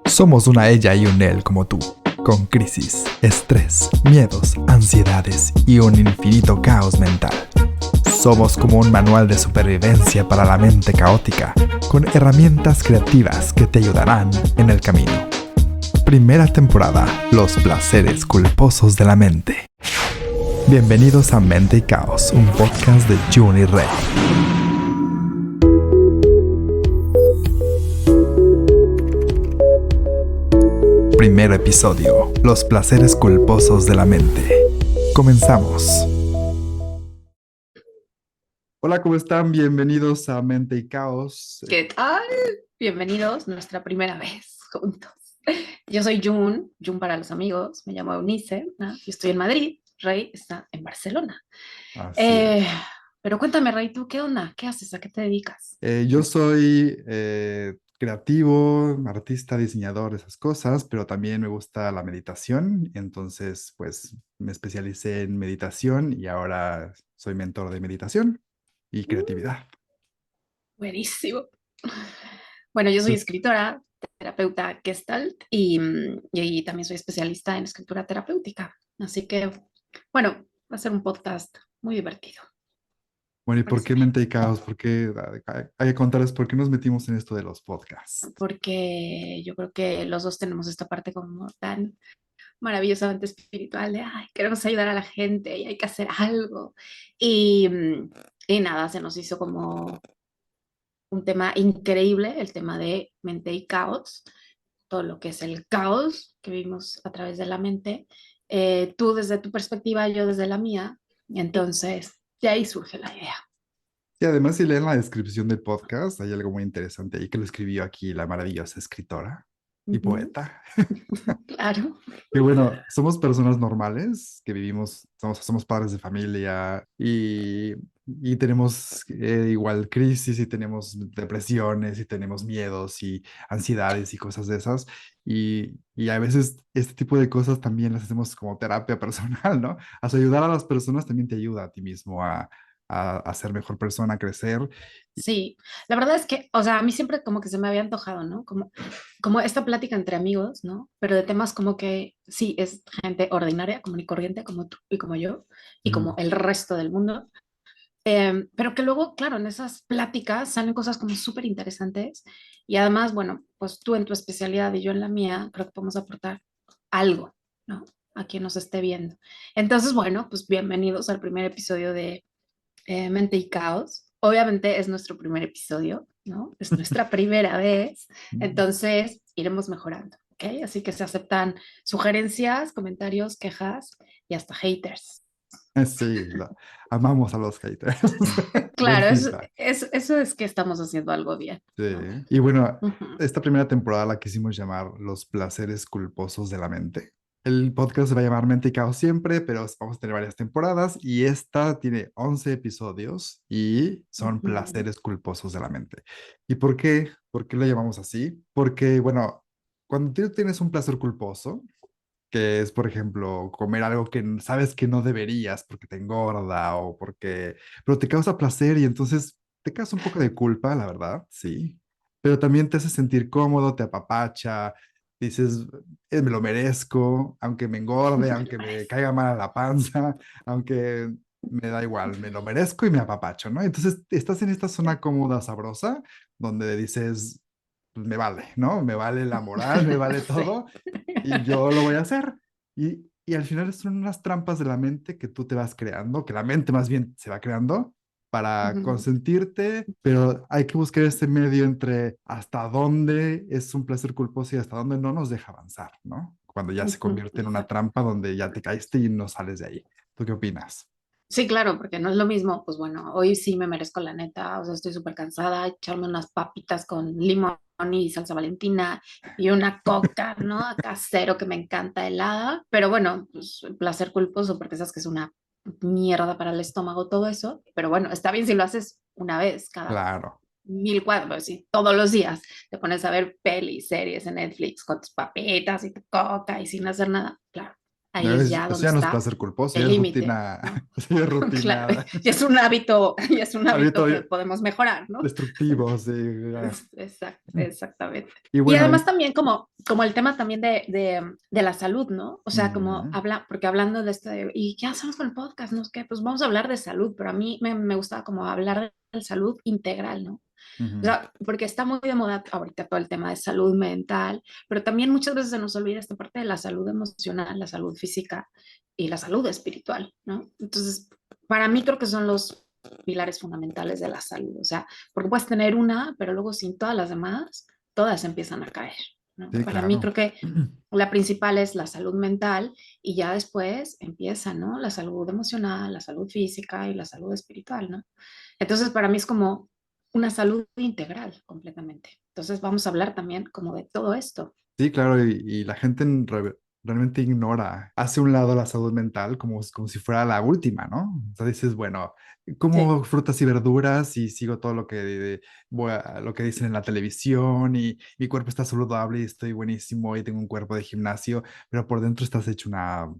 Somos una ella y un él como tú, con crisis, estrés, miedos, ansiedades y un infinito caos mental. Somos como un manual de supervivencia para la mente caótica, con herramientas creativas que te ayudarán en el camino. Primera temporada, los placeres culposos de la mente. Bienvenidos a Mente y Caos, un podcast de Jun y Rey. Primer episodio, los placeres culposos de la mente. Comenzamos. Hola, ¿cómo están? Bienvenidos a Mente y Caos. ¿Qué tal? Bienvenidos, nuestra primera vez juntos. Yo soy Jun para los amigos, me llamo Eunice, ¿no? Yo estoy en Madrid, Rey está en Barcelona. Así es. Pero cuéntame, Rey, ¿tú qué onda? ¿Qué haces? ¿A qué te dedicas? Yo soy creativo, artista, diseñador, esas cosas, pero también me gusta la meditación. Entonces, pues me especialicé en meditación y ahora soy mentor de meditación y creatividad. Buenísimo. Bueno, yo soy escritora, terapeuta Gestalt y también soy especialista en escritura terapéutica. Así que, bueno, va a ser un podcast muy divertido. Bueno, ¿y por Parece qué bien. Mente y Caos? ¿Por qué? Hay que contarles por qué nos metimos en esto de los podcasts. Porque yo creo que los dos tenemos esta parte como tan maravillosamente espiritual de, ay, queremos ayudar a la gente y hay que hacer algo. Y, y nada, se nos hizo como un tema increíble, el tema de mente y caos, todo lo que es el caos que vivimos a través de la mente, tú desde tu perspectiva, yo desde la mía, y entonces de ahí surge la idea. Y además, si leen la descripción del podcast, hay algo muy interesante ahí que lo escribió aquí la maravillosa escritora y Ujú. poeta. Claro. Que bueno, somos personas normales que vivimos, somos padres de familia y tenemos igual crisis y tenemos depresiones y tenemos miedos y ansiedades y cosas de esas. Y a veces este tipo de cosas también las hacemos como terapia personal, ¿no? O sea, ayudar a las personas también te ayuda a ti mismo a ser mejor persona, a crecer. Sí, la verdad es que, o sea, a mí siempre como que se me había antojado, ¿no? Como esta plática entre amigos, ¿no? Pero de temas como que sí, es gente ordinaria, común y corriente, como tú y como yo, y como Mm. el resto del mundo. Pero que luego, claro, en esas pláticas salen cosas como súper interesantes y además, bueno, pues tú en tu especialidad y yo en la mía, creo que podemos aportar algo, ¿no? A quien nos esté viendo. Entonces, bueno, pues bienvenidos al primer episodio de Mente y Caos. Obviamente es nuestro primer episodio, ¿no? Es nuestra primera vez, entonces iremos mejorando, ¿ok? Así que se aceptan sugerencias, comentarios, quejas y hasta haters. Sí, amamos a los haters. Buen Claro, feedback. eso es que estamos haciendo algo bien, Sí. ¿no? Y bueno, Ujú. esta primera temporada la quisimos llamar Los placeres culposos de la mente. El podcast se va a llamar Mente y Caos siempre, pero vamos a tener varias temporadas y esta tiene 11 episodios y son Ujú. placeres culposos de la mente. ¿Y por qué? ¿Por qué lo llamamos así? Porque, bueno, cuando tú tienes un placer culposo, que es, por ejemplo, comer algo que sabes que no deberías porque te engorda o porque, pero te causa placer y entonces te causa un poco de culpa, la verdad, sí, pero también te hace sentir cómodo, te apapacha, dices, me lo merezco, aunque me engorde, Me lo aunque me merezco. caiga mal a la panza, aunque me da igual, me lo merezco y me apapacho, ¿no? Entonces estás en esta zona cómoda, sabrosa, donde dices, pues me vale, ¿no? Me vale la moral, me vale Sí. todo y yo lo voy a hacer. Y al final son unas trampas de la mente que tú te vas creando, que la mente más bien se va creando para Ujú. consentirte, pero hay que buscar ese medio entre hasta dónde es un placer culposo y hasta dónde no nos deja avanzar, ¿no? Cuando ya se Ujú. convierte en una trampa donde ya te caíste y no sales de ahí. ¿Tú qué opinas? Sí, claro, porque no es lo mismo, pues bueno, hoy sí me merezco la neta, o sea, estoy súper cansada, echarme unas papitas con limón y salsa Valentina y una coca, ¿no? Acá cero que me encanta helada, pero bueno, pues el placer culposo porque sabes que es una mierda para el estómago todo eso, pero bueno, está bien si lo haces una vez cada Claro. 1004, pero si todos los días te pones a ver pelis, series en Netflix con tus papitas y tu coca y sin hacer nada, claro, ahí es ya Eso donde ya no es está placer culposo, ya el es límite, rutina, ¿no? sí, es Claro, rutina, ya es un hábito, ya es un hábito hábito que podemos mejorar, ¿no? destructivo, sí. Exactamente. Y Y bueno, además también como el tema también de la salud, ¿no? O sea, como ujú, habla, porque hablando de esto, ¿y qué hacemos con el podcast? ¿No? Es que, pues vamos a hablar de salud, pero a mí me gustaba como hablar de salud integral, ¿no? O ujú. sea, porque está muy de moda ahorita todo el tema de salud mental, pero también muchas veces se nos olvida esta parte de la salud emocional, la salud física y la salud espiritual, ¿no? Entonces, para mí creo que son los pilares fundamentales de la salud, o sea, porque puedes tener una, pero luego sin todas las demás, todas empiezan a caer, ¿no? Sí, Para mí claro. creo que la principal es la salud mental y ya después empieza, ¿no? La salud emocional, la salud física y la salud espiritual, ¿no? Entonces, para mí es como una salud integral completamente. Entonces, vamos a hablar también como de todo esto. Sí, claro, y la gente realmente ignora, hace un lado la salud mental como si fuera la última, ¿no? O sea, dices, bueno, Sí, como frutas y verduras y sigo todo lo que dicen en la televisión y mi cuerpo está saludable y estoy buenísimo y tengo un cuerpo de gimnasio, pero por dentro estás hecho una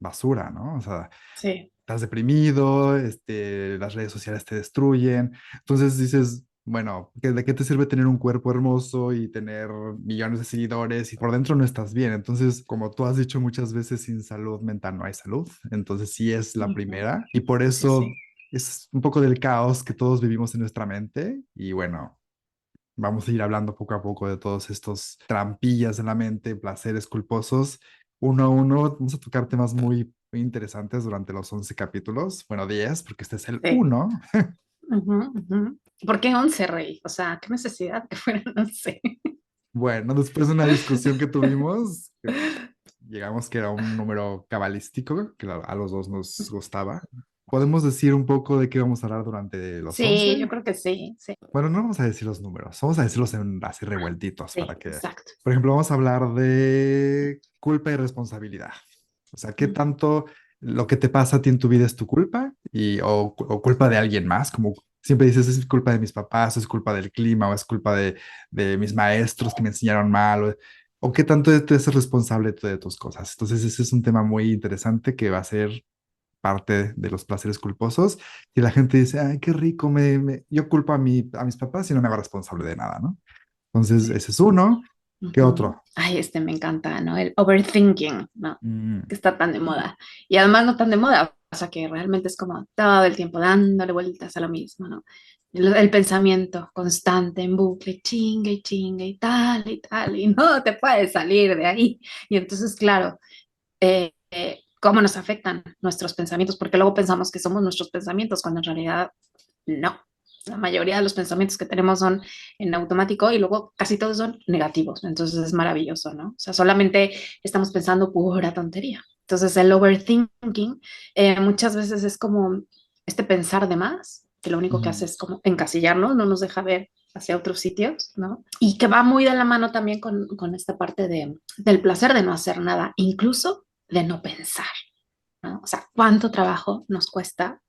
basura, ¿no? O sea, sí, estás deprimido, las redes sociales te destruyen. Entonces dices, bueno, ¿de qué te sirve tener un cuerpo hermoso y tener millones de seguidores y por dentro no estás bien? Entonces, como tú has dicho muchas veces, sin salud mental no hay salud. Entonces sí es la ujú, primera y por sí, eso sí, es un poco del caos que todos vivimos en nuestra mente y bueno. Vamos a ir hablando poco a poco de todos estos trampillas de la mente, placeres culposos, uno a uno. Vamos a tocar temas muy interesantes durante los 11 capítulos. Bueno, 10, porque este es el sí. uno. Ujú, ujú. ¿Por qué 11, Rey? O sea, qué necesidad que fueran 11. Bueno, después de una discusión que tuvimos, llegamos que era un número cabalístico, que a los dos nos gustaba. ¿Podemos decir un poco de qué vamos a hablar durante los Sí, yo 11? creo que sí, sí, Bueno, no vamos a decir los números, vamos a decirlos así revueltitos sí, para que, exacto. por ejemplo, vamos a hablar de culpa y responsabilidad. O sea, ¿qué Mm, tanto lo que te pasa a ti en tu vida es tu culpa o culpa de alguien más? Como siempre dices, es culpa de mis papás, es culpa del clima o es culpa de mis maestros que me enseñaron mal o qué tanto te eres responsable tú de tus cosas. Entonces, ese es un tema muy interesante que va a ser parte de los placeres culposos y la gente dice, ay, qué rico, yo culpo a mis papás y no me hago responsable de nada, ¿no? Entonces, sí. ese es uno. ¿Qué Ujú. otro? Ay, este me encanta, ¿no? El overthinking, ¿no? Mm, Que está tan de moda. Y además no tan de moda, o sea que realmente es como todo el tiempo dándole vueltas a lo mismo, ¿no? El pensamiento constante en bucle, chingue y no te puedes salir de ahí. Y entonces, claro, cómo nos afectan nuestros pensamientos, porque luego pensamos que somos nuestros pensamientos, cuando en realidad no. La mayoría de los pensamientos que tenemos son en automático y luego casi todos son negativos. Entonces es maravilloso, ¿no? O sea, solamente estamos pensando pura tontería. Entonces el overthinking muchas veces es como este pensar de más, que lo único que hace mm. es como encasillarnos, no nos deja ver hacia otros sitios, ¿no? Y que va muy de la mano también con esta parte del placer de no hacer nada, incluso de no pensar, ¿no? O sea, cuánto trabajo nos cuesta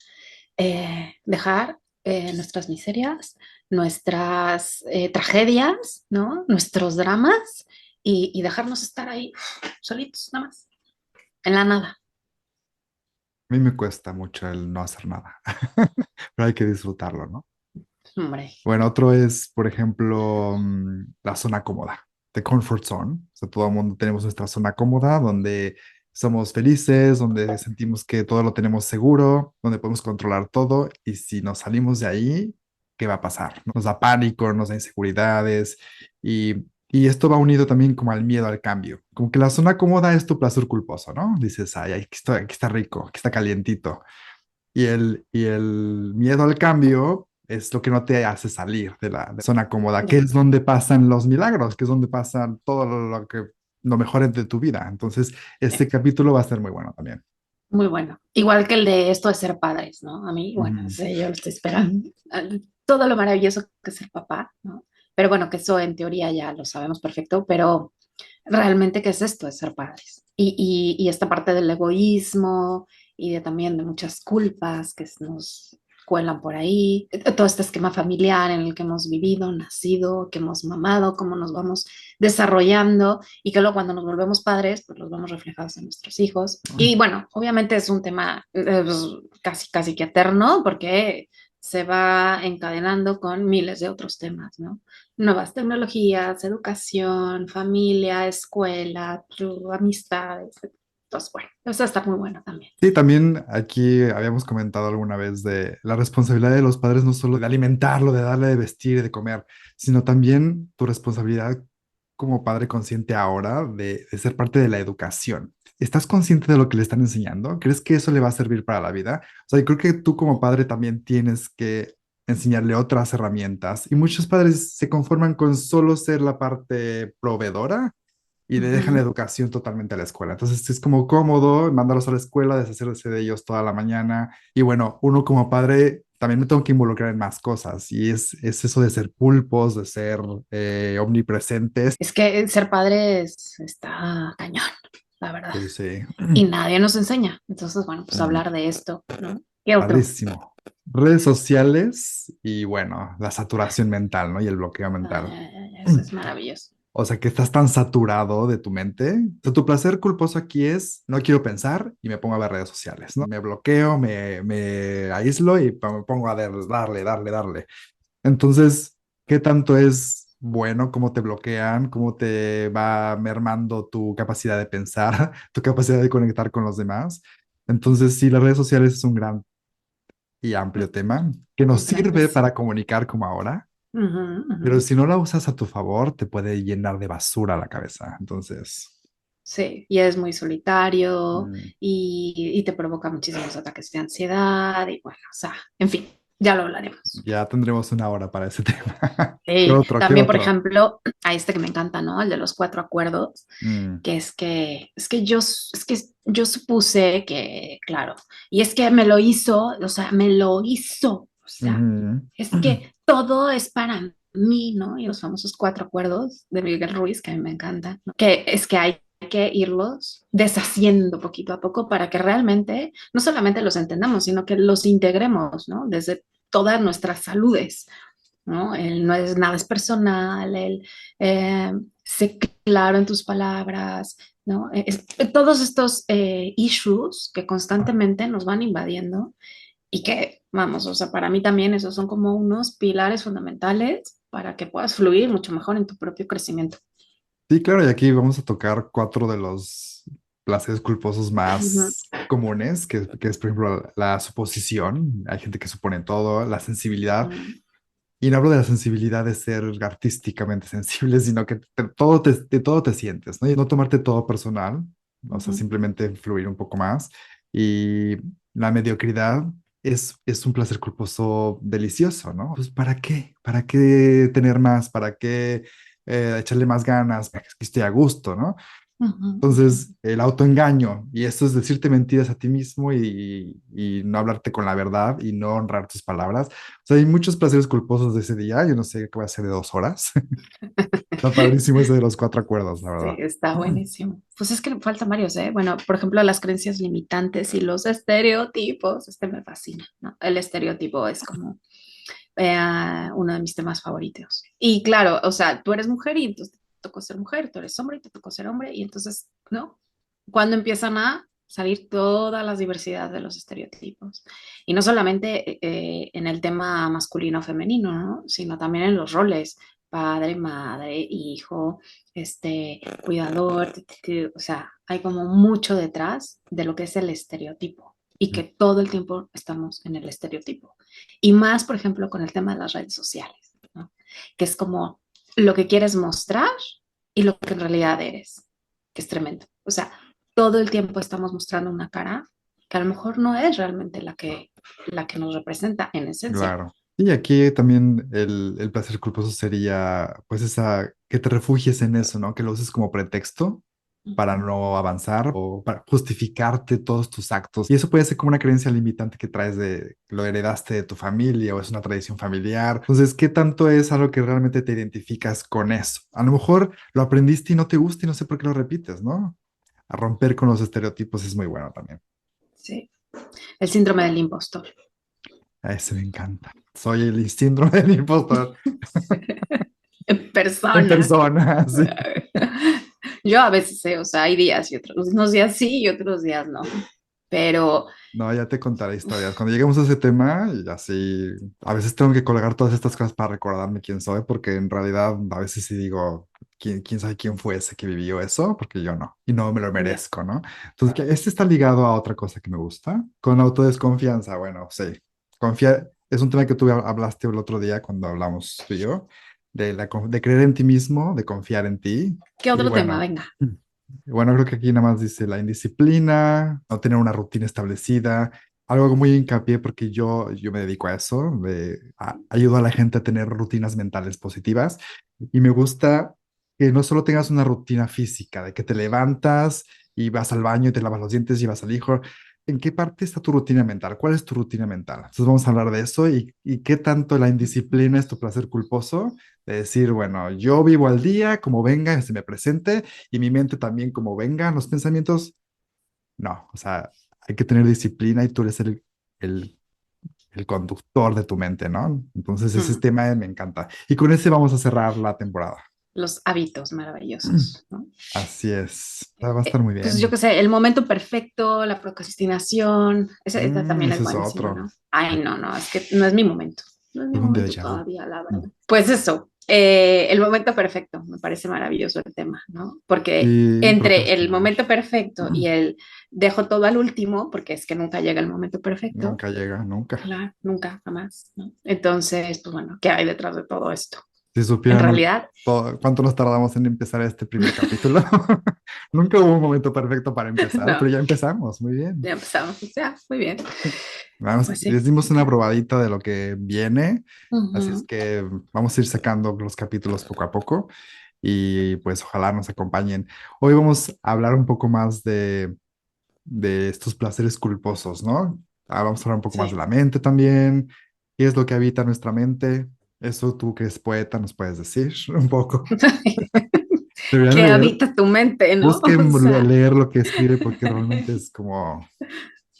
dejar nuestras miserias, nuestras tragedias, ¿no? Nuestros dramas y dejarnos estar ahí solitos, nada más, en la nada. A mí me cuesta mucho el no hacer nada, pero hay que disfrutarlo, ¿no? Hombre, Bueno, otro es, por ejemplo, la zona cómoda, the comfort zone. O sea, todo el mundo tenemos nuestra zona cómoda donde somos felices, donde sentimos que todo lo tenemos seguro, donde podemos controlar todo. Y si nos salimos de ahí, ¿qué va a pasar? Nos da pánico, nos da inseguridades y esto va unido también como al miedo al cambio. Como que la zona cómoda es tu placer culposo, ¿no? Dices, ay, aquí está rico, aquí está calientito. Y el miedo al cambio es lo que no te hace salir de la zona cómoda, que ya, es donde pasan los milagros, que es donde pasa todo lo mejor de tu vida. Entonces, este sí, capítulo va a ser muy bueno también. muy bueno. Igual que el de esto de ser padres, ¿no? A mí, bueno, Ujú. sí, yo lo estoy esperando. Todo lo maravilloso que es ser papá, ¿no? Pero bueno, que eso en teoría ya lo sabemos perfecto, pero realmente qué es esto de ser padres. Y esta parte del egoísmo y de también de muchas culpas que nos cuelan por ahí, todo este esquema familiar en el que hemos vivido, nacido, que hemos mamado, cómo nos vamos desarrollando y que luego cuando nos volvemos padres, pues los vemos reflejados en nuestros hijos. Y bueno, obviamente es un tema pues, casi que eterno porque se va encadenando con miles de otros temas, ¿no? Nuevas tecnologías, educación, familia, escuela, amistades. Entonces, bueno, eso está muy bueno también. Sí, también aquí habíamos comentado alguna vez de la responsabilidad de los padres no solo de alimentarlo, de darle de vestir y de comer, sino también tu responsabilidad como padre consciente ahora de ser parte de la educación. ¿Estás consciente de lo que le están enseñando? ¿Crees que eso le va a servir para la vida? O sea, yo creo que tú como padre también tienes que enseñarle otras herramientas y muchos padres se conforman con solo ser la parte proveedora y le dejan la Ujú. educación totalmente a la escuela. Entonces es como cómodo mandarlos a la escuela, deshacerse de ellos toda la mañana. Y bueno, uno como padre también me tengo que involucrar en más cosas y es eso de ser pulpos, de ser omnipresentes. Es que ser padre está cañón, la verdad. Sí, sí, Y nadie nos enseña. Entonces, bueno, pues Mm, hablar de esto, ¿no? ¿Qué otro? padrísimo. Redes sociales y bueno, la saturación mental, ¿no? Y el bloqueo Ay, mental. ay, ay, eso es maravilloso. O sea, que estás tan saturado de tu mente. O sea, tu placer culposo aquí es, no quiero pensar y me pongo a ver redes sociales, ¿no? Me bloqueo, me aíslo y me pongo a darle. Entonces, ¿qué tanto es bueno cómo te bloquean, cómo te va mermando tu capacidad de pensar, tu capacidad de conectar con los demás? Entonces, sí, las redes sociales es un gran y amplio tema que nos sirve para Complejísimo. comunicar como ahora, Ujú, ujú. pero si no la usas a tu favor, te puede llenar de basura la cabeza. Entonces, Sí, y es muy solitario mm, y te provoca muchísimos ataques de ansiedad y bueno, o sea, en fin, ya lo hablaremos. ya tendremos una hora para ese tema. ¿Qué Sí, otro? ¿Qué también, por otro? ejemplo, a este que me encanta, ¿no? El de los cuatro acuerdos, Mm, que es que yo supuse que, claro, y es que me lo hizo, o sea, me lo hizo, o sea, ujú. es que todo es para mí, ¿no? Y los famosos cuatro acuerdos de Miguel Ruiz, que a mí me encantan, ¿no? Que es que hay que irlos deshaciendo poquito a poco para que realmente no solamente los entendamos, sino que los integremos, ¿no? Desde todas nuestras saludes, ¿no? El no es nada es personal, el sé claro en tus palabras, ¿no? Todos estos issues que constantemente nos van invadiendo y que, vamos, o sea, para mí también esos son como unos pilares fundamentales para que puedas fluir mucho mejor en tu propio crecimiento. Sí, claro, y aquí vamos a tocar cuatro de los placeres culposos Ujú, más comunes, que es, por ejemplo, la suposición. Hay gente que supone todo, la sensibilidad. ujú, Y no hablo de la sensibilidad de ser artísticamente sensible, sino que de todo te sientes, ¿no? Y no tomarte todo personal, o sea, ujú. simplemente fluir un poco más. Y la mediocridad es un placer culposo delicioso, ¿no? Pues ¿para qué? ¿Para qué tener más? ¿Para qué echarle más ganas? ¿Para que esté a gusto, ¿no? Ujú, ujú. Entonces, el autoengaño, y esto es decirte mentiras a ti mismo y no hablarte con la verdad y no honrar tus palabras. O sea, hay muchos placeres culposos de ese día. Yo no sé qué va a ser de 2 horas. Está padrísimo ese de los cuatro acuerdos, la Sí, verdad. está buenísimo. Pues es que faltan varios, ¿eh? Bueno, por ejemplo, las creencias limitantes y los estereotipos, este me fascina, ¿no? El estereotipo es como uno de mis temas favoritos. Y claro, o sea, tú eres mujer y entonces te tocó ser mujer, tú eres hombre y te tocó ser hombre, y entonces, ¿no? Cuando empiezan a salir todas las diversidades de los estereotipos. Y no solamente en el tema masculino-femenino, ¿no? Sino también en los roles, padre, madre, hijo, cuidador, o sea, hay como mucho detrás de lo que es el estereotipo y que todo el tiempo estamos en el estereotipo. Y más, por ejemplo, con el tema de las redes sociales, ¿no? Que es como lo que quieres mostrar y lo que en realidad eres, que es tremendo. O sea, todo el tiempo estamos mostrando una cara que a lo mejor no es realmente la que nos representa en esencia. Claro. Y aquí también el placer culposo sería, pues, esa, que te refugies en eso, ¿no? Que lo uses como pretexto para no avanzar o para justificarte todos tus actos. Y eso puede ser como una creencia limitante que traes de, lo heredaste de tu familia o es una tradición familiar. Entonces, ¿qué tanto es algo que realmente te identificas con eso? A lo mejor lo aprendiste y no te gusta y no sé por qué lo repites, ¿no? A romper con los estereotipos es muy bueno también. Sí. El síndrome del impostor. A ese me encanta. Soy el síndrome del impostor En en persona. persona, sí. Yo a veces sé, o sea, hay días y otros, unos días sí y otros días no. Pero No, ya te contaré historias. Cuando lleguemos a ese tema, y así, a veces tengo que colgar todas estas cosas para recordarme quién soy, porque en realidad a veces sí digo, quién sabe quién fue ese que vivió eso? Porque yo no, y no me lo ya, merezco, ¿no? Entonces, que este está ligado a otra cosa que me gusta, con autodesconfianza. Bueno, sí, confía, es un tema que tú hablaste el otro día cuando hablamos tú y yo, de creer en ti mismo, de confiar en ti, ¿qué y otro tema? bueno. Venga. Bueno, creo que aquí nada más dice la indisciplina, no tener una rutina establecida, algo muy hincapié porque yo me dedico a eso, ayudo a la gente a tener rutinas mentales positivas y me gusta que no solo tengas una rutina física, de que te levantas y vas al baño y te lavas los dientes y vas al hijo. ¿En qué parte está tu rutina mental? ¿Cuál es tu rutina mental? Entonces vamos a hablar de eso y qué tanto la indisciplina es tu placer culposo, de decir, bueno, yo vivo al día, como venga, se me presente y mi mente también como vengan los pensamientos. No, o sea, hay que tener disciplina y tú eres el, el conductor de tu mente, ¿no? Entonces ese Mm, tema me encanta. Y con ese vamos a cerrar la temporada. los hábitos maravillosos, ¿no? Así es. Va a estar muy Pues yo bien. qué sé, el momento perfecto, la procrastinación, ese también es Ese es buenísimo, otro. ¿no? Ay, no, no, es que no es mi momento, no es mi Es un momento déjà vu. todavía, la Mm. verdad. Pues eso, el momento perfecto, me parece maravilloso el tema, ¿no? Porque Y entre el procrastinar. momento perfecto y el dejo todo al último, porque es que nunca llega el momento perfecto, Nunca llega, nunca. claro, nunca, jamás, ¿no? Entonces, pues bueno, ¿qué hay detrás de todo esto? Si En supieran realidad, cuánto nos tardamos en empezar este primer capítulo. Nunca hubo un momento perfecto para empezar, no, pero ya empezamos. Muy bien. ya empezamos, ya, muy bien, Vamos, pues les sí. dimos una probadita de lo que viene, así es Ujú. que vamos a ir sacando los capítulos poco a poco y pues ojalá nos acompañen. Hoy vamos a hablar un poco más de estos placeres culposos, ¿no? Vamos a hablar un poco más de Sí. la mente también, qué es lo que habita nuestra mente. Eso tú que eres poeta nos puedes decir un poco. Deberían Que leer, habita tu mente, ¿no? O busquen sea, leer lo que escribe porque realmente es como,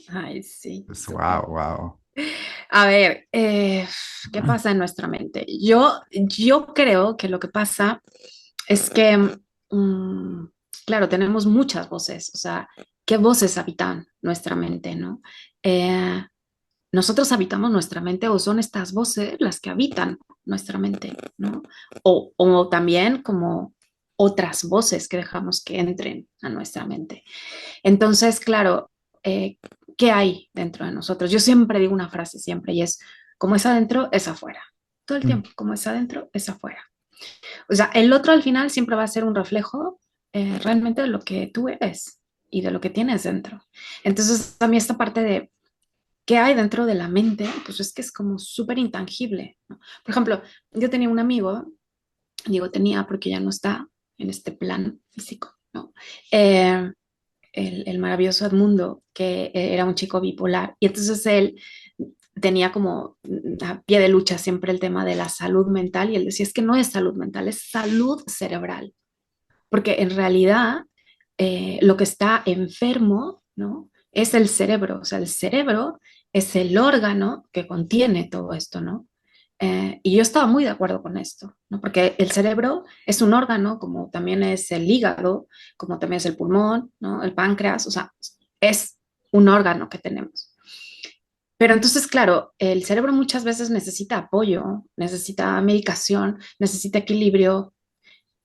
ay, sí, es wow, súper. wow. A ver, ¿qué pasa en nuestra mente? Yo creo que lo que pasa es que, claro, tenemos muchas voces, o sea, ¿qué voces habitan nuestra mente, no? Eh, Nosotros habitamos nuestra mente o son estas voces las que habitan nuestra mente, ¿no? O también como otras voces que dejamos que entren a nuestra mente. Entonces, claro, eh, ¿qué hay dentro de nosotros? Yo siempre digo una frase, siempre, y es, como es adentro, es afuera. Todo el tiempo, como es adentro, es afuera. O sea, el otro al final siempre va a ser un reflejo realmente de lo que tú eres y de lo que tienes dentro. Entonces, a mí esta parte de qué hay dentro de la mente, pues es que es como súper intangible, ¿no? Por ejemplo, yo tenía un amigo, digo tenía porque ya no está en este plan físico, ¿no? Eh, el maravilloso Edmundo, que era un chico bipolar, y entonces él tenía como a pie de lucha siempre el tema de la salud mental, y él decía, es que no es salud mental, es salud cerebral, porque en realidad lo que está enfermo, ¿no? Es el cerebro, o sea, el cerebro es el órgano que contiene todo esto, ¿no? Y yo estaba muy de acuerdo con esto, ¿no? Porque el cerebro es un órgano, como también es el hígado, como también es el pulmón, ¿no? El páncreas, o sea, es un órgano que tenemos. Pero entonces, claro, el cerebro muchas veces necesita apoyo, necesita medicación, necesita equilibrio,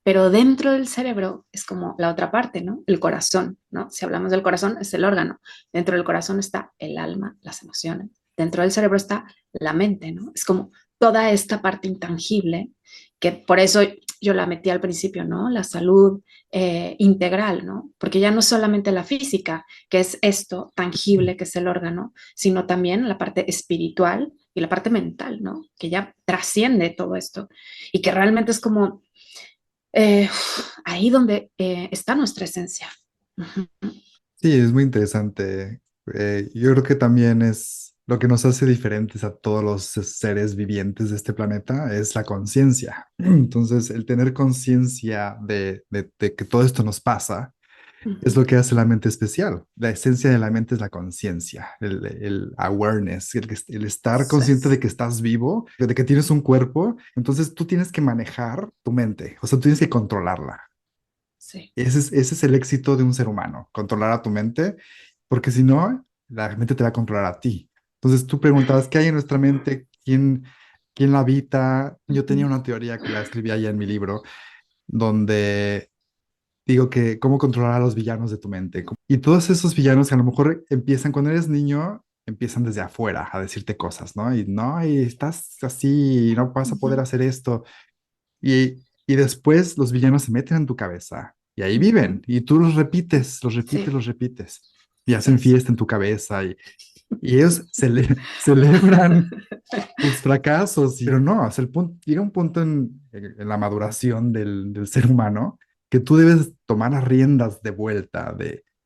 pero dentro del cerebro es como la otra parte, ¿no? El corazón, ¿no? Si hablamos del corazón, es el órgano. Dentro del corazón está el alma, las emociones. Dentro del cerebro está la mente, ¿no? Es como toda esta parte intangible, que por eso yo la metí al principio, ¿no? La salud integral, ¿no? Porque ya no es solamente la física, que es esto tangible, que es el órgano, sino también la parte espiritual y la parte mental, ¿no? Que ya trasciende todo esto y que realmente es como eh, ahí donde está nuestra esencia. Ujú. Sí, es muy interesante. Yo creo que también es lo que nos hace diferentes a todos los seres vivientes de este planeta, es la conciencia. Entonces, el tener conciencia de que todo esto nos pasa Es Ujú. lo que hace la mente especial. La esencia de la mente es la conciencia, el awareness, el estar Sí, consciente de que estás vivo, de que tienes un cuerpo. Entonces tú tienes que manejar tu mente, o sea, tú tienes que controlarla. sí. Ese es el éxito de un ser humano, controlar a tu mente, porque si no, la mente te va a controlar a ti. Entonces tú preguntabas, ¿qué hay en nuestra mente? ¿Quién la habita? Yo tenía Ujú, una teoría que la escribí allá en mi libro, donde digo que cómo controlar a los villanos de tu mente. Y todos esos villanos que a lo mejor empiezan cuando eres niño, empiezan desde afuera a decirte cosas, ¿no? Y no, y estás así, y no vas a poder ujú, hacer esto. Y después los villanos se meten en tu cabeza y ahí ujú. viven. Y tú los repites, los repites, Sí, los repites. Y hacen sí, sí. fiesta en tu cabeza y ellos celebran tus fracasos. Pero no, o sea, llega un punto en la maduración del ser humano que tú debes tomar las riendas de vuelta,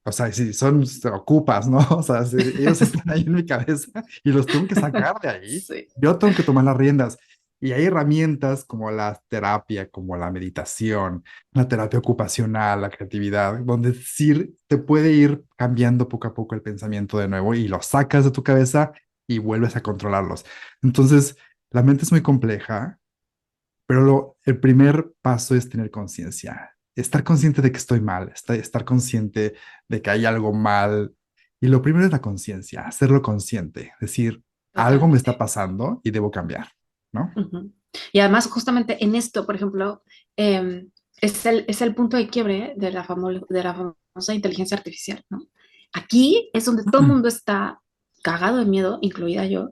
o sea, si son, te ocupas, ¿no? O sea, si ellos están ahí en mi cabeza y los tengo que sacar de ahí. Sí. Yo tengo que tomar las riendas. Y hay herramientas como la terapia, como la meditación, la terapia ocupacional, la creatividad, donde sí te puede ir cambiando poco a poco el pensamiento de nuevo y lo sacas de tu cabeza y vuelves a controlarlos. Entonces, la mente es muy compleja, pero el primer paso es tener conciencia. Estar consciente de que estoy mal, estar consciente de que hay algo mal. Y lo primero es la conciencia, hacerlo consciente, decir, algo me está Totalmente. pasando y debo cambiar, ¿no? Ujú. Y además, justamente en esto, por ejemplo, es el punto de quiebre de la famosa inteligencia artificial, ¿no? Aquí es donde todo el mundo está cagado de miedo, incluida yo,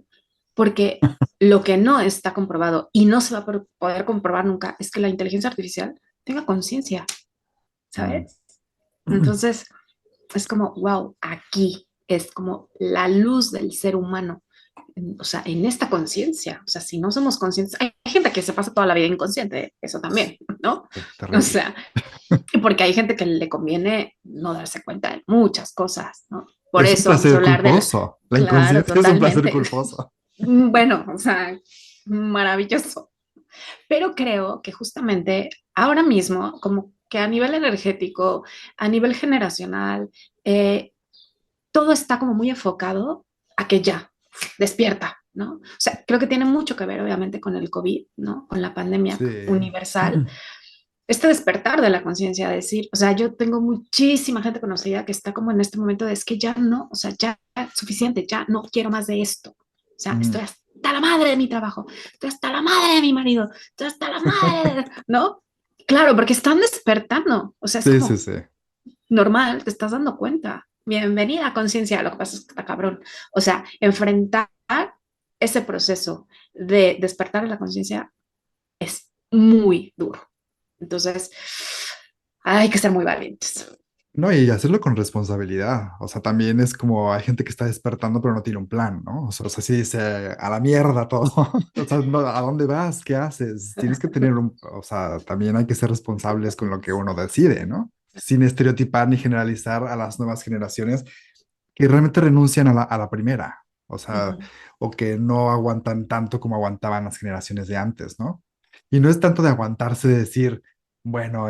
porque lo que no está comprobado y no se va a poder comprobar nunca es que la inteligencia artificial tenga conciencia, Mm. ¿sabes? Entonces, es como, wow, aquí es como la luz del ser humano, o sea, en esta conciencia, o sea, si no somos conscientes, hay gente que se pasa toda la vida inconsciente, eso también, ¿no? O Terrible. sea, porque hay gente que le conviene no darse cuenta de muchas cosas, ¿no? Por Es un eso vamos a placer hablar de la, culposo. La claro, inconsciencia es un placer totalmente. culposo. Bueno, o sea, maravilloso. Pero creo que justamente ahora mismo, como que a nivel energético, a nivel generacional, eh, todo está como muy enfocado a que ya, despierta, ¿no? O sea, creo que tiene mucho que ver, obviamente, con el COVID, ¿no? Con la pandemia Sí. universal. Este despertar de la conciencia, decir, o sea, yo tengo muchísima gente conocida que está como en este momento de es que ya no, o sea, ya suficiente, ya no quiero más de esto. O sea, Mm. estoy hasta la madre de mi trabajo, estoy hasta la madre de mi marido, estoy hasta la madre, ¿no? Claro, porque están despertando. O sea, es Sí, sí, como, sí. normal, te estás dando cuenta. Bienvenida conciencia, lo que pasa es que está cabrón. O sea, enfrentar ese proceso de despertar en la conciencia es muy duro. Entonces, hay que ser muy valientes. No, y hacerlo con responsabilidad. O sea, también es como hay gente que está despertando pero no tiene un plan, ¿no? O sea, sí dice a la mierda todo. O sea, ¿a dónde vas? ¿Qué haces? Tienes que tener o sea, también hay que ser responsables con lo que uno decide, ¿no? Sin estereotipar ni generalizar a las nuevas generaciones que realmente renuncian a la primera. O sea, Ujú. o que no aguantan tanto como aguantaban las generaciones de antes, ¿no? Y no es tanto de aguantarse de decir, bueno,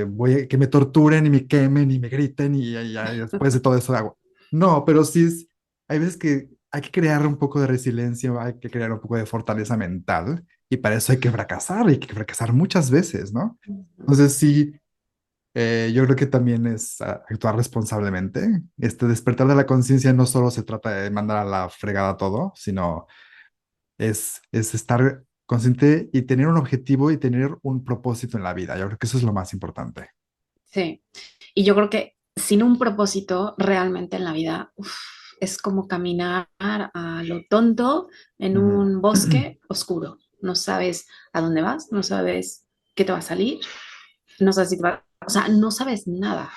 voy a que me torturen y me quemen y me griten y después de todo eso hago. No, pero sí hay veces que hay que crear un poco de resiliencia, hay que crear un poco de fortaleza mental y para eso hay que fracasar muchas veces, ¿no? Entonces sí, yo creo que también es actuar responsablemente. Este despertar de la conciencia no solo se trata de mandar a la fregada todo, sino es estar consciente y tener un objetivo y tener un propósito en la vida. Yo creo que eso es lo más importante. Sí. Y yo creo que sin un propósito realmente en la vida, es como caminar a lo tonto en Ujú. un bosque oscuro. No sabes a dónde vas, no sabes qué te va a salir, no sabes si te va, o sea, no sabes nada.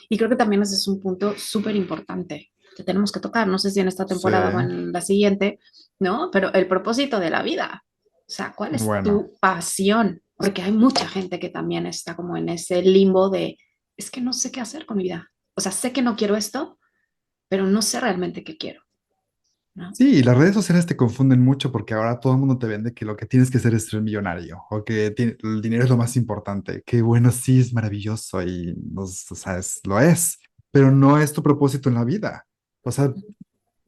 Y creo que también ese es un punto súper importante que tenemos que tocar. No sé si en esta Sí, temporada o en la siguiente, ¿no? Pero el propósito de la vida. O sea, ¿cuál es bueno, tu pasión? Porque hay mucha gente que también está como en ese limbo de, es que no sé qué hacer con mi vida. O sea, sé que no quiero esto, pero no sé realmente qué quiero. ¿no? Sí, y las redes sociales te confunden mucho porque ahora todo el mundo te vende que lo que tienes que hacer es ser millonario o que el dinero es lo más importante. Que bueno, sí, es maravilloso y o sea, lo es, pero no es tu propósito en la vida. O sea,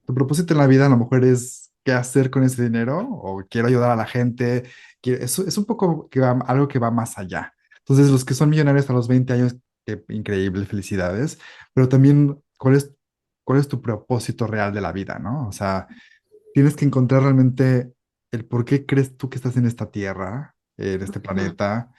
tu propósito en la vida a lo mejor es qué hacer con ese dinero o quiero ayudar a la gente. Es un poco algo que va más allá. Entonces, los que son millonarios a los 20 años, qué increíble, felicidades, pero también, cuál es tu propósito real de la vida, ¿no? O sea, tienes que encontrar realmente el por qué crees tú que estás en esta tierra, en este Ujú, planeta,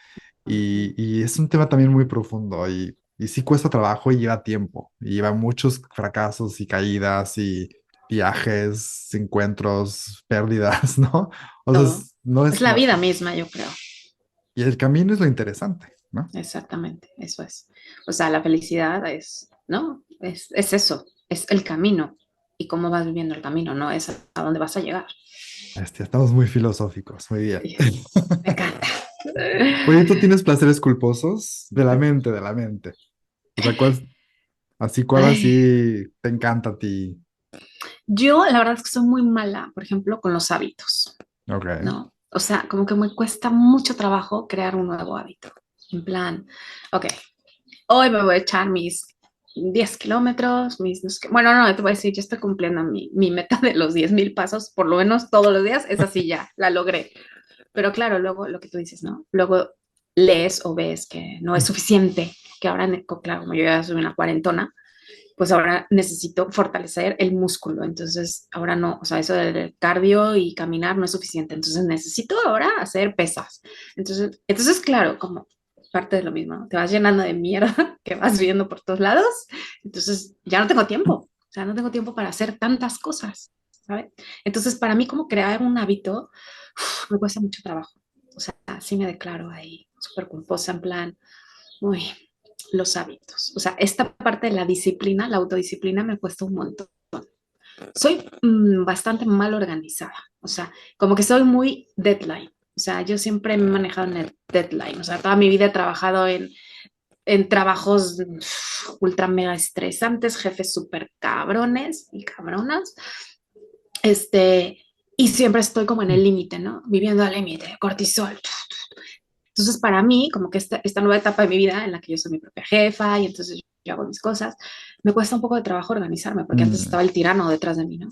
ujú. y es un tema también muy profundo y sí cuesta trabajo y lleva tiempo, y lleva muchos fracasos y caídas y viajes, encuentros, pérdidas, ¿no? O sea, Todo. no Es es, la no, vida misma, yo creo. y el camino es lo interesante, ¿no? Exactamente, eso es. O sea, la felicidad es, ¿no? Es eso, es el camino y cómo vas viviendo el camino, no es a dónde vas a llegar. Estamos muy filosóficos, muy bien. Sí, me encanta. Oye, ¿tú tienes placeres culposos? De la mente. O sea, ¿cuál Ay, así te encanta a ti? yo la verdad es que soy muy mala, por ejemplo, con los hábitos, Ok. ¿no? O sea, como que me cuesta mucho trabajo crear un nuevo hábito. En plan, ok, hoy me voy a echar mis 10 kilómetros, mis, no sé qué. Bueno, no, te voy a decir, yo estoy cumpliendo mi meta de los 10,000 pasos, por lo menos todos los días, es así ya, la logré. Pero claro, luego lo que tú dices, ¿no? Luego lees o ves que no es suficiente, que ahora, claro, como yo ya soy una cuarentona, pues ahora necesito fortalecer el músculo. Entonces, ahora no, o sea, eso del cardio y caminar no es suficiente. Entonces, necesito ahora hacer pesas. Entonces claro, como parte de lo mismo, ¿no? Te vas llenando de mierda que vas viendo por todos lados. Entonces, ya no tengo tiempo. O sea, no tengo tiempo para hacer tantas cosas, ¿sabes? Entonces, para mí, como crear un hábito, me cuesta mucho trabajo. O sea, sí me declaro ahí súper culposa, en plan, uy, los hábitos. O sea, esta parte de la disciplina, la autodisciplina me cuesta un montón. Soy bastante mal organizada. O sea, como que soy muy deadline. O sea, yo siempre me he manejado en el deadline. O sea, toda mi vida he trabajado en trabajos ultra mega estresantes, jefes súper cabrones y cabronas. Este, y siempre estoy como en el límite, ¿no? Viviendo al límite, cortisol. Entonces, para mí, como que esta nueva etapa de mi vida en la que yo soy mi propia jefa y entonces yo hago mis cosas, me cuesta un poco de trabajo organizarme, porque antes Mm, estaba el tirano detrás de mí, ¿no?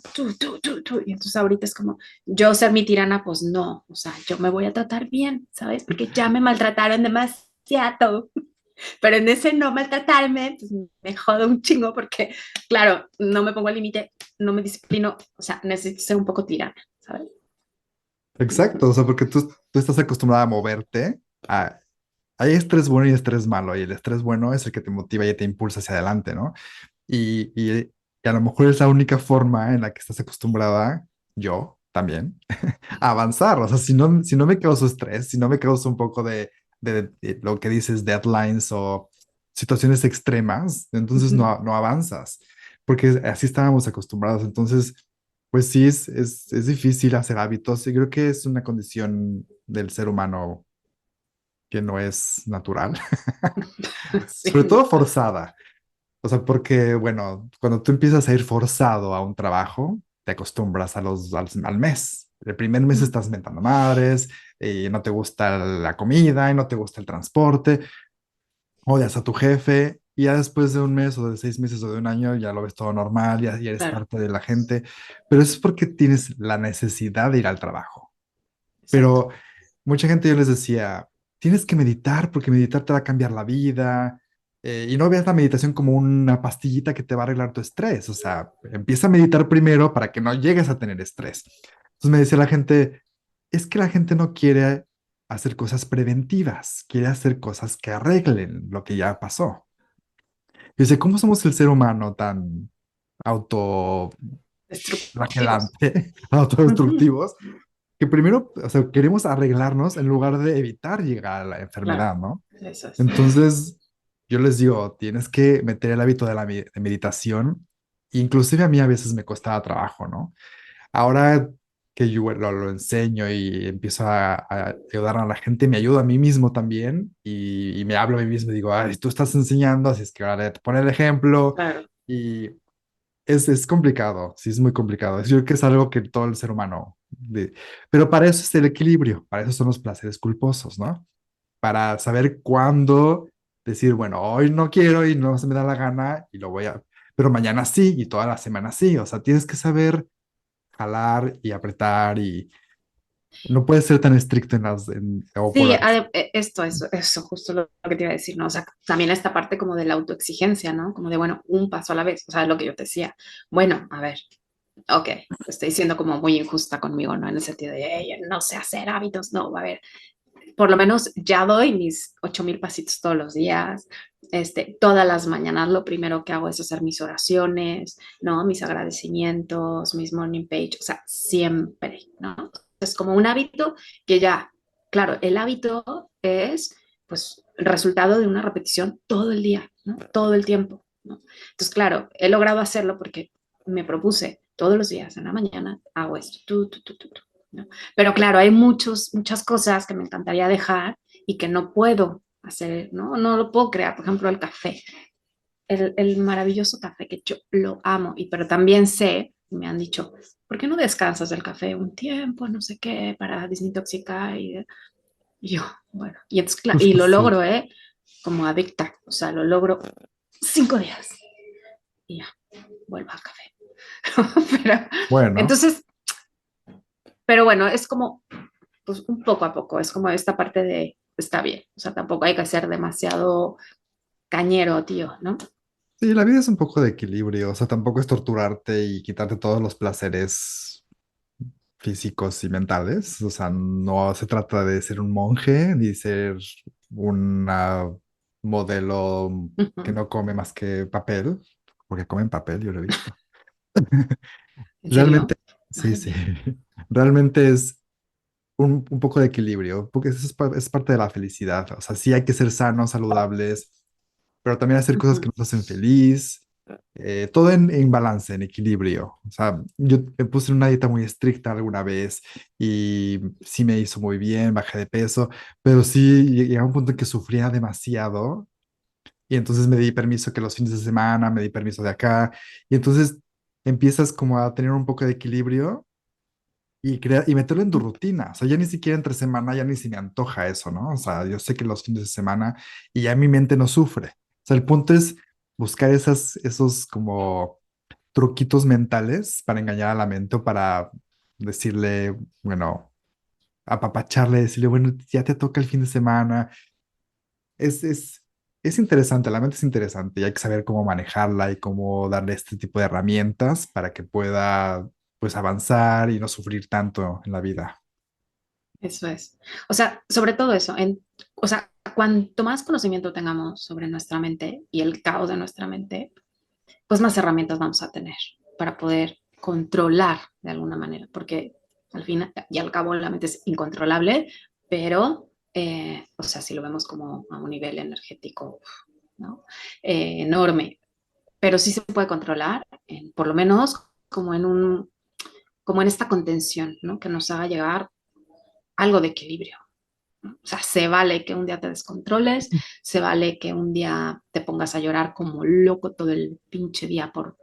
Y entonces ahorita es como, yo ser mi tirana, pues no, o sea, yo me voy a tratar bien, ¿sabes? Porque ya me maltrataron demasiado, pero en ese no maltratarme, pues me jodo un chingo porque, claro, no me pongo al límite, no me disciplino, o sea, necesito ser un poco tirana, ¿sabes? exacto, o sea, Entonces, porque tú estás acostumbrada a moverte. Hay estrés bueno y estrés malo, y el estrés bueno es el que te motiva y te impulsa hacia adelante, ¿no? Y a lo mejor es la única forma en la que estás acostumbrada, yo también, a avanzar. O sea, si no me causo estrés, si no me causa un poco de lo que dices, deadlines o situaciones extremas, entonces ujú, no avanzas, porque así estábamos acostumbrados. Entonces, pues sí, es difícil hacer hábitos y creo que es una condición del ser humano que no es natural, sí, sobre todo no. forzada. O sea, porque, bueno, cuando tú empiezas a ir forzado a un trabajo, te acostumbras al mes. El primer mes Mm, estás mentando madres, y no te gusta la comida, y no te gusta el transporte, odias a tu jefe, y ya después de un mes o de 6 meses o de un año ya lo ves todo normal, ya eres claro, parte de la gente, pero eso es porque tienes la necesidad de ir al trabajo. exacto. Pero mucha gente yo les decía, tienes que meditar porque meditar te va a cambiar la vida. Y no veas la meditación como una pastillita que te va a arreglar tu estrés. O sea, empieza a meditar primero para que no llegues a tener estrés. Entonces me decía la gente, es que la gente no quiere hacer cosas preventivas, quiere hacer cosas que arreglen lo que ya pasó. Y dice, ¿cómo somos el ser humano tan Destructivos. autoflagelante, Ujú, autodestructivos? Que primero, o sea, queremos arreglarnos en lugar de evitar llegar a la claro, enfermedad, ¿no? eso es. Entonces, yo les digo, tienes que meter el hábito de la de meditación. Inclusive a mí a veces me costaba trabajo, ¿no? Ahora que yo lo enseño y empiezo a ayudar a la gente, me ayuda a mí mismo también y me hablo a mí mismo y digo, ay, tú estás enseñando, así es que ahora te pone el ejemplo Claro. y es complicado, sí, es muy complicado. Yo creo que es algo que todo el ser humano... pero para eso es el equilibrio, para eso son los placeres culposos, ¿no? Para saber cuándo decir, bueno, hoy no quiero y no se me da la gana y lo voy a... Pero mañana sí y toda la semana sí. O sea, tienes que saber jalar y apretar y no puedes ser tan estricto en o Sí, por... esto, eso, justo lo que te iba a decir, ¿no? O sea, también esta parte como de la autoexigencia, ¿no? Como de, bueno, un paso a la vez, o sea, lo que yo te decía, bueno, a ver, ok, estoy siendo como muy injusta conmigo, ¿no? En el sentido de, "Ey, no sé hacer hábitos, no, a ver, por lo menos ya doy mis 8,000 pasitos todos los días, todas las mañanas lo primero que hago es hacer mis oraciones, ¿no? Mis agradecimientos, mis morning page, o sea, siempre, ¿no? Es como un hábito que ya, claro, el hábito es pues el resultado de una repetición todo el día, ¿no? Todo el tiempo, ¿no? Entonces, claro, he logrado hacerlo porque me propuse todos los días en la mañana hago esto, ¿no? Pero claro, hay muchas cosas que me encantaría dejar y que no puedo hacer, ¿no? No lo puedo crear. Por ejemplo, el café, el maravilloso café que yo lo amo, pero también sé, me han dicho, ¿por qué no descansas del café un tiempo, no sé qué, para desintoxicar? Y yo, bueno, y, entonces, y lo Sí. logro, ¿eh? Como adicta, o sea, lo logro 5 días y ya, vuelvo al café. Pero, Bueno, entonces, pero bueno, es como pues un poco a poco, es como esta parte de, está bien, o sea, tampoco hay que ser demasiado cañero, tío, ¿no? sí, la vida es un poco de equilibrio. O sea, tampoco es torturarte y quitarte todos los placeres físicos y mentales. O sea, no se trata de ser un monje ni ser una modelo que Ujú. no come más que papel, porque comen papel, yo lo he visto. ¿En Realmente, serio? sí, Madre sí, mía. realmente es un poco de equilibrio, porque eso es parte de la felicidad. O sea, sí hay que ser sanos, saludables, pero también hacer cosas que Ujú. nos hacen feliz, todo en balance, en equilibrio. O sea, yo me puse en una dieta muy estricta alguna vez y sí me hizo muy bien, bajé de peso, pero sí llegué a un punto en que sufría demasiado y entonces me di permiso que los fines de semana, me di permiso de acá y entonces empiezas como a tener un poco de equilibrio y meterlo en tu rutina. O sea, ya ni siquiera entre semana, ya ni se me antoja eso, ¿no? O sea, yo sé que los fines de semana y ya mi mente no sufre. O sea, el punto es buscar esos como truquitos mentales para engañar a la mente o para decirle, bueno, apapacharle, decirle, bueno, ya te toca el fin de semana. Es, es, es interesante, la mente es interesante y hay que saber cómo manejarla y cómo darle este tipo de herramientas para que pueda, pues, avanzar y no sufrir tanto en la vida. Eso es. O sea, sobre todo eso, o sea, cuanto más conocimiento tengamos sobre nuestra mente y el caos de nuestra mente, pues más herramientas vamos a tener para poder controlar de alguna manera, porque al fin y al cabo la mente es incontrolable, pero, o sea, si lo vemos como a un nivel energético, ¿no? Enorme, pero sí se puede controlar, por lo menos como como en esta contención, ¿no? Que nos haga llegar algo de equilibrio. ¿No? O sea, se vale que un día te descontroles, se vale que un día te pongas a llorar como loco todo el pinche día por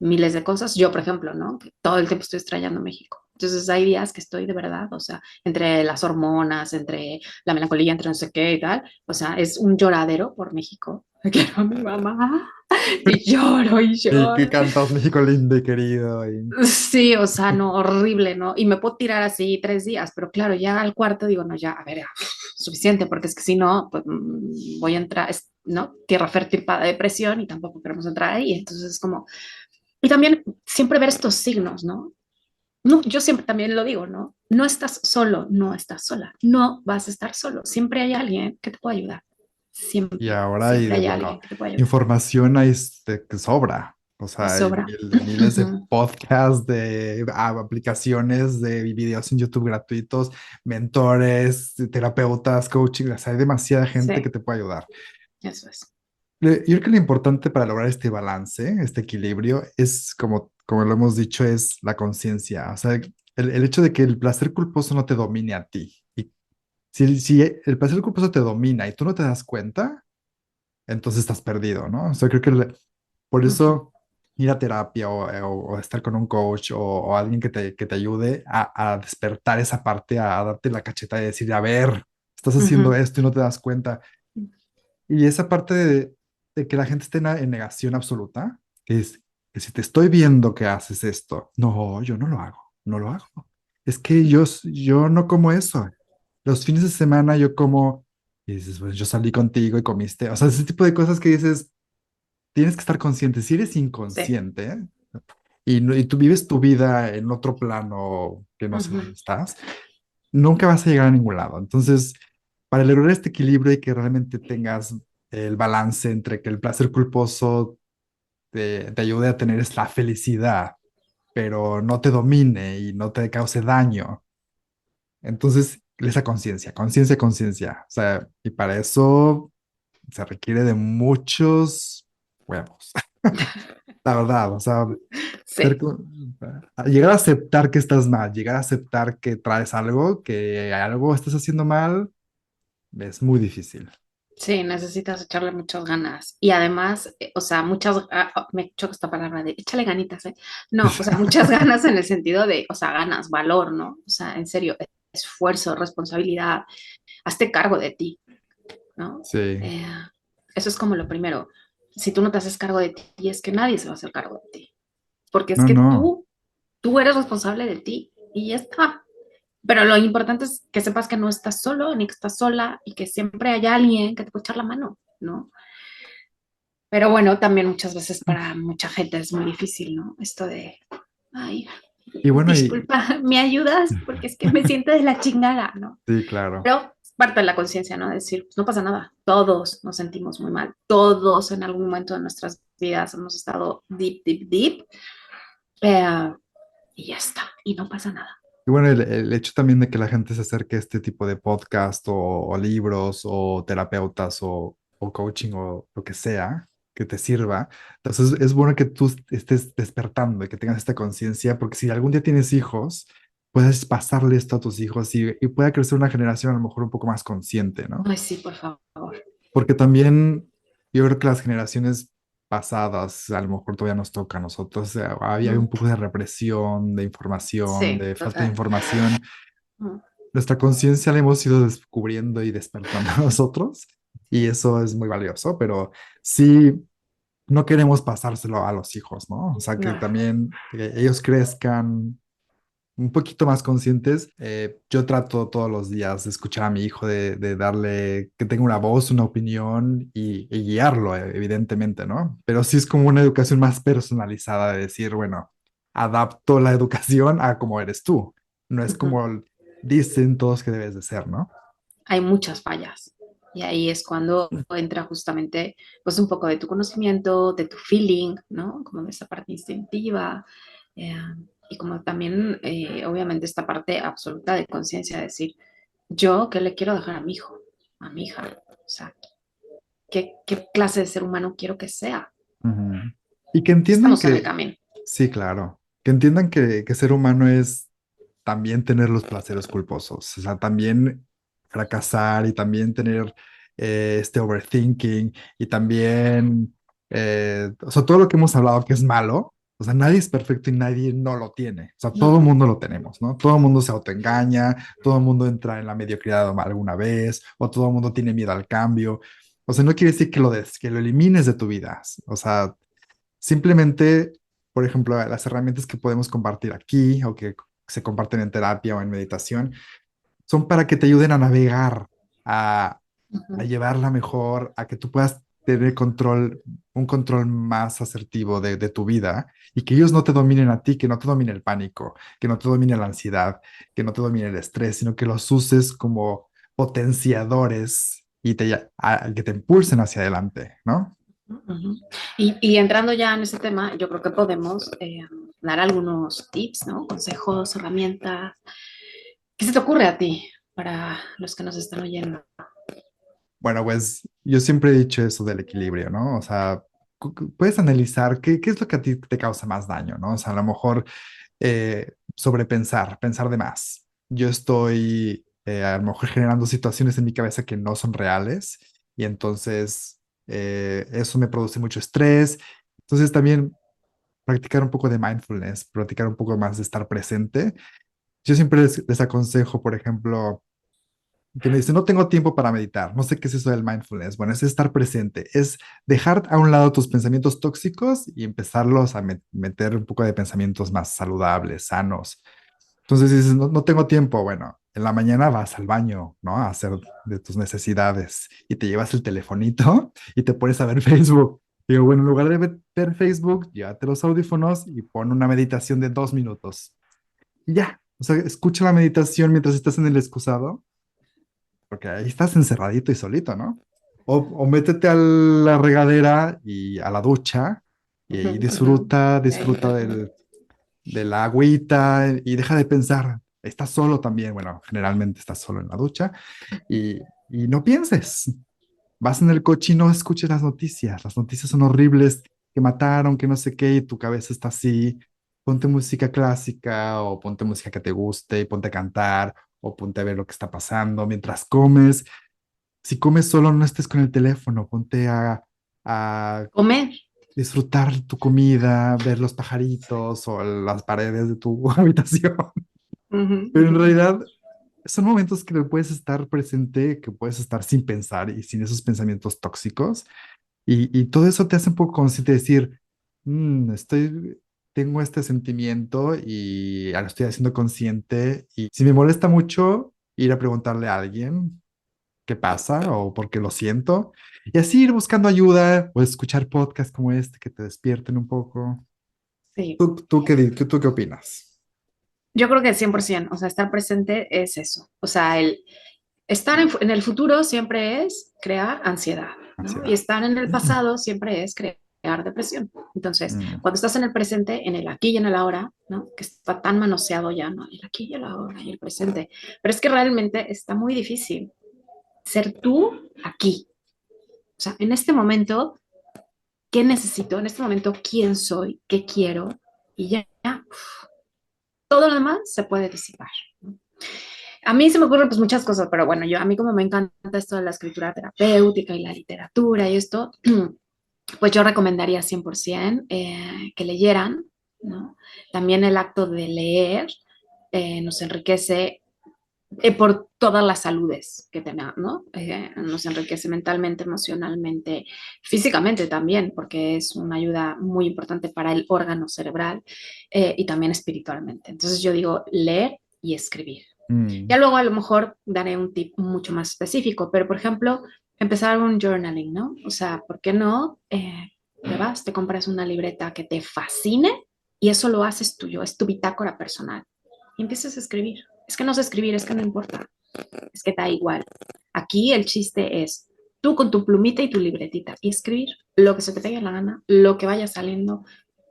miles de cosas. Yo, por ejemplo, ¿no? Que todo el tiempo estoy extrañando México. Entonces hay días que estoy de verdad, o sea, entre las hormonas, entre la melancolía, entre no sé qué y tal, o sea, es un lloradero por México. Quiero a mi mamá y lloro y Y que lloro. cantas México lindo y querido. Sí, o sea, no, horrible, ¿no? Y me puedo tirar así 3 días, pero claro, ya al cuarto digo, no, ya, a ver, ya, suficiente, porque es que si no, pues voy a entrar, ¿no? Tierra fértil para depresión y tampoco queremos entrar ahí. Entonces es como, y también siempre ver estos signos, ¿no? No, yo siempre también lo digo, ¿no? No estás solo, no estás sola, no vas a estar solo. Siempre hay alguien que te puede ayudar. Y Siempre, ahora siempre hay alguien que te puede ayudar. información ahí que sobra. O De sea, hay sobra. miles de podcasts, de aplicaciones, de videos en YouTube gratuitos, mentores, terapeutas, coaching. O sea, hay demasiada gente que Sí, te puede ayudar. eso es. Yo creo que lo importante para lograr este balance, este equilibrio, es como lo hemos dicho, es la conciencia. O sea, el hecho de que el placer culposo no te domine a ti. Y si el placer culposo te domina y tú no te das cuenta, entonces estás perdido, ¿no? O sea, creo que por Ujú. eso ir a terapia o estar con un coach o alguien que te ayude a despertar esa parte, a darte la cacheta y decir, a ver, estás haciendo Ujú. esto y no te das cuenta. Y esa parte de que la gente esté en negación absoluta, que es que si te estoy viendo que haces esto, no, yo no lo hago, no lo hago. Es que yo no como eso. Los fines de semana yo como, y dices, pues yo salí contigo y comiste. O sea, ese tipo de cosas que dices, tienes que estar consciente. Si eres Sí. inconsciente y tú vives tu vida en otro plano que no sé Ujú. dónde estás, nunca vas a llegar a ningún lado. Entonces, para lograr este equilibrio y que realmente tengas el balance entre que el placer culposo te ayude a tener la felicidad, pero no te domine y no te cause daño. Entonces, esa conciencia, conciencia, conciencia. O sea, y para eso se requiere de muchos huevos, la verdad. O sea, ser Sí. llegar a aceptar que estás mal, llegar a aceptar que traes algo, que algo estás haciendo mal, es muy difícil. Sí, necesitas echarle muchas ganas. Y además, o sea, me choca esta palabra de échale ganitas, ¿eh? No, o sea, muchas ganas en el sentido de, o sea, ganas, valor, ¿no? O sea, en serio, esfuerzo, responsabilidad, hazte cargo de ti, ¿no? Sí, Eh, Eso es como lo primero. Si tú no te haces cargo de ti, es que nadie se va a hacer cargo de ti. Porque es no, que no. tú eres responsable de ti y ya está. Pero lo importante es que sepas que no estás solo ni que estás sola y que siempre hay alguien que te puede echar la mano, ¿no? Pero bueno, también muchas veces para mucha gente es muy difícil, ¿no? Esto de, ay, Y bueno, disculpa, ¿me ayudas? Porque es que me siento de la chingada, ¿no? sí, claro. Pero es parte de la conciencia, ¿no? Decir, pues no pasa nada, todos nos sentimos muy mal, todos en algún momento de nuestras vidas hemos estado deep, deep, deep, eh, y ya está, y no pasa nada. Y bueno, el hecho también de que la gente se acerque a este tipo de podcast o libros o terapeutas o coaching o lo que sea que te sirva. Entonces es bueno que tú estés despertando y que tengas esta conciencia, porque si algún día tienes hijos, puedes pasarle esto a tus hijos y pueda crecer una generación a lo mejor un poco más consciente, ¿no? Ay, sí, por favor. Porque también yo creo que las generaciones pasadas, a lo mejor todavía nos toca a nosotros, había un Mm, poco de represión, de información, sí, de falta de total. información. Mm. Nuestra conciencia la hemos ido descubriendo y despertando a nosotros, y eso es muy valioso, pero sí, no queremos pasárselo a los hijos, ¿no? O sea, que No. también ellos crezcan un poquito más conscientes. Yo trato todos los días de escuchar a mi hijo, de darle que tenga una voz, una opinión y guiarlo, evidentemente, ¿no? Pero sí es como una educación más personalizada de decir, bueno, adapto la educación a cómo eres tú. No es Ujú. como dicen todos que debes de ser, ¿no? Hay muchas fallas. Y ahí es cuando entra justamente, pues, un poco de tu conocimiento, de tu feeling, ¿no? Como de esa parte instintiva. eh, y como también, obviamente, esta parte absoluta de conciencia, de decir, yo, ¿qué le quiero dejar a mi hijo, a mi hija? O sea, ¿qué clase de ser humano quiero que sea? Ujú. Y que entiendan Estamos en el que, camino. sí, claro, que entiendan que ser humano es también tener los placeres culposos, o sea, también fracasar y también tener este overthinking y también, o sea, todo lo que hemos hablado que es malo, o sea, nadie es perfecto y nadie no lo tiene, o sea, No, todo el no. mundo lo tenemos, ¿no? Todo el mundo se autoengaña, todo el mundo entra en la mediocridad alguna vez, o todo el mundo tiene miedo al cambio. O sea, no quiere decir que lo elimines de tu vida. O sea, simplemente, por ejemplo, las herramientas que podemos compartir aquí o que se comparten en terapia o en meditación son para que te ayuden a navegar, a, a Ujú, llevarla mejor, a que tú puedas tener control, un control más asertivo de tu vida y que ellos no te dominen a ti, que no te domine el pánico, que no te domine la ansiedad, que no te domine el estrés, sino que los uses como potenciadores y que te impulsen hacia adelante, ¿no? ujú. Y entrando ya en ese tema, yo creo que podemos dar algunos tips, ¿no? Consejos, herramientas. ¿Qué se te ocurre a ti para los que nos están oyendo? Bueno, pues yo siempre he dicho eso del equilibrio, ¿no? O sea, puedes analizar qué es lo que a ti te causa más daño, ¿no? O sea, a lo mejor sobrepensar, pensar de más. Yo estoy a lo mejor generando situaciones en mi cabeza que no son reales y entonces eso me produce mucho estrés. Entonces también practicar un poco de mindfulness, practicar un poco más de estar presente. Yo siempre les aconsejo, por ejemplo, que me dice, no tengo tiempo para meditar, no sé qué es eso del mindfulness. Bueno, es estar presente, es dejar a un lado tus pensamientos tóxicos y empezarlos a meter un poco de pensamientos más saludables, sanos. Entonces dices, no, no tengo tiempo. Bueno, en la mañana vas al baño, ¿no? A hacer de tus necesidades y te llevas el telefonito y te pones a ver Facebook. Digo, bueno, en lugar de ver Facebook, llévate los audífonos y pon una meditación de 2 minutos. Y ya, o sea, escucha la meditación mientras estás en el excusado, porque ahí estás encerradito y solito, ¿no? O métete a la regadera y a la ducha y Ujú, ahí ujú. disfruta de la agüita y deja de pensar. Estás solo también, bueno, generalmente estás solo en la ducha y no pienses. Vas en el coche y no escuches las noticias. Las noticias son horribles, que mataron, que no sé qué, y tu cabeza está así. Ponte música clásica o ponte música que te guste y ponte a cantar o ponte a ver lo que está pasando mientras comes. Si comes solo, no estés con el teléfono, ponte a Comer. disfrutar tu comida, ver los pajaritos o las paredes de tu habitación. Ujú, Pero en ujú. realidad son momentos que puedes estar presente, que puedes estar sin pensar y sin esos pensamientos tóxicos. Y todo eso te hace un poco consciente de decir, tengo este sentimiento y ahora estoy haciendo consciente. Y si me molesta mucho, ir a preguntarle a alguien qué pasa o por qué lo siento. Y así ir buscando ayuda o escuchar podcasts como este que te despierten un poco. Sí. ¿Tú qué opinas? Yo creo que 100%, o sea, estar presente es eso. O sea, el estar en el futuro siempre es crear ansiedad, ¿no? Y Ansiedad. estar en el pasado siempre es crear depresión. Entonces, Mm, cuando estás en el presente, en el aquí y en el ahora, ¿no? Que está tan manoseado ya, ¿no? El aquí y el ahora y el presente. Pero es que realmente está muy difícil ser tú aquí. O sea, en este momento, ¿qué necesito? En este momento, ¿quién soy? ¿Qué quiero? Y ya, ya, todo lo demás se puede disipar, ¿no? A mí se me ocurren pues muchas cosas, pero bueno, a mí como me encanta esto de la escritura terapéutica y la literatura y esto, pues yo recomendaría 100% que leyeran, ¿no? También el acto de leer nos enriquece por todas las saludes que tenemos, ¿no? Nos enriquece mentalmente, emocionalmente, físicamente también, porque es una ayuda muy importante para el órgano cerebral y también espiritualmente. Entonces yo digo leer y escribir. Ya mm, luego a lo mejor daré un tip mucho más específico, pero por ejemplo, empezar un journaling, ¿no? O sea, ¿por qué no? Te vas, te compras una libreta que te fascine y eso lo haces tuyo, es tu bitácora personal. Y empiezas a escribir. Es que no sé escribir, es que no importa, es que da igual. Aquí el chiste es tú con tu plumita y tu libretita y escribir lo que se te pegue la gana, lo que vaya saliendo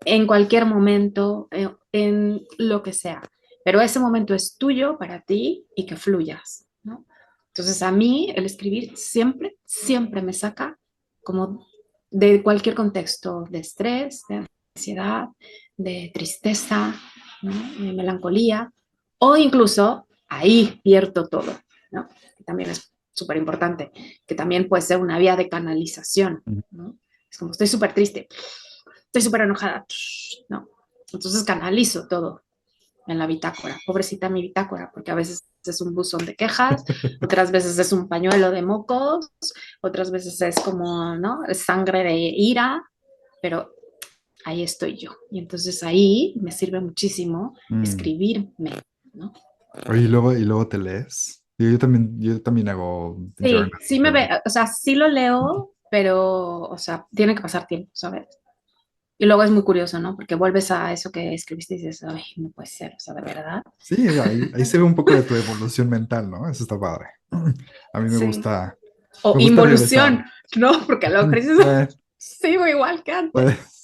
en cualquier momento, en lo que sea. Pero ese momento es tuyo para ti y que fluyas, ¿no? Entonces a mí el escribir siempre, siempre me saca como de cualquier contexto de estrés, de ansiedad, de tristeza, ¿no? De melancolía, o incluso ahí pierdo todo, ¿no? Que también es súper importante, que también puede ser una vía de canalización, mm. ¿no? Es como estoy súper triste, estoy súper enojada, ¿no? Entonces canalizo todo en la bitácora, pobrecita mi bitácora, porque a veces es un buzón de quejas, otras veces es un pañuelo de mocos, otras veces es como, ¿no? Es sangre de ira, pero ahí estoy yo. Y entonces ahí me sirve muchísimo Mm. escribirme, ¿no? Oye, y luego te lees. Yo también hago Sí, journal. sí me ve, o sea, sí lo leo, pero, o sea, tiene que pasar tiempo, ¿sabes? Y luego es muy curioso, ¿no? Porque vuelves a eso que escribiste y dices, ay, no puede ser, o sea, de verdad. Sí, ahí se ve un poco de tu evolución mental, ¿no? Eso está padre. A mí me Sí. gusta, O me gusta regresar. involución, ¿no? Porque luego creces, Eh, sigo igual que antes. pues,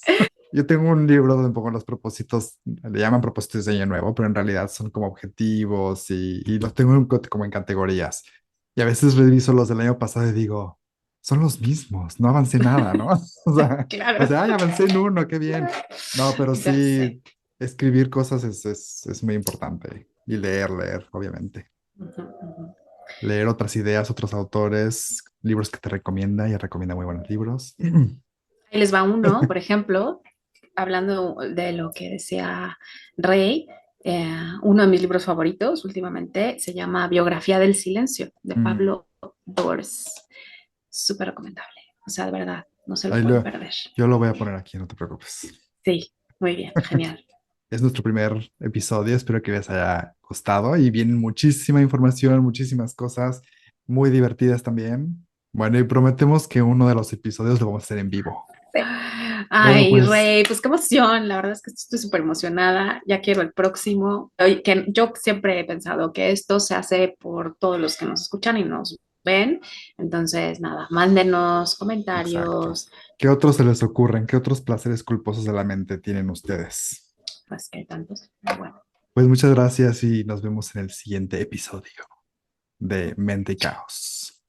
yo tengo un libro donde pongo los propósitos, le llaman propósitos de año nuevo, pero en realidad son como objetivos y los tengo como en categorías. Y a veces reviso los del año pasado y digo, son los mismos, no avancé nada, ¿no? Claro. Ay, avancé en uno, qué bien. No, pero Ya sé. sí, escribir cosas es muy importante. Y leer, obviamente. Ujú, ujú. Leer otras ideas, otros autores, libros que te recomienda, y recomienda muy buenos libros. Ahí les va uno, por ejemplo. hablando de lo que decía Rey, uno de mis libros favoritos últimamente se llama Biografía del Silencio, de Mm, Pablo Dors. Súper recomendable. O sea, de verdad, no se lo ahí pueden perder. yo lo voy a poner aquí, no te preocupes. Sí, muy bien, genial. Es nuestro primer episodio, espero que les haya gustado y viene muchísima información, muchísimas cosas muy divertidas también. Bueno, y prometemos que uno de los episodios lo vamos a hacer en vivo. Sí. Bueno, Ay, pues Rey, pues qué emoción. La verdad es que estoy súper emocionada. Ya quiero el próximo. Que yo siempre he pensado que esto se hace por todos los que nos escuchan y nos ven. Entonces, nada, mándenos exacto. comentarios. ¿Qué otros se les ocurren? ¿Qué otros placeres culposos de la mente tienen ustedes? Pues que hay tantos. Pero bueno. Pues muchas gracias y nos vemos en el siguiente episodio de Mente y Caos.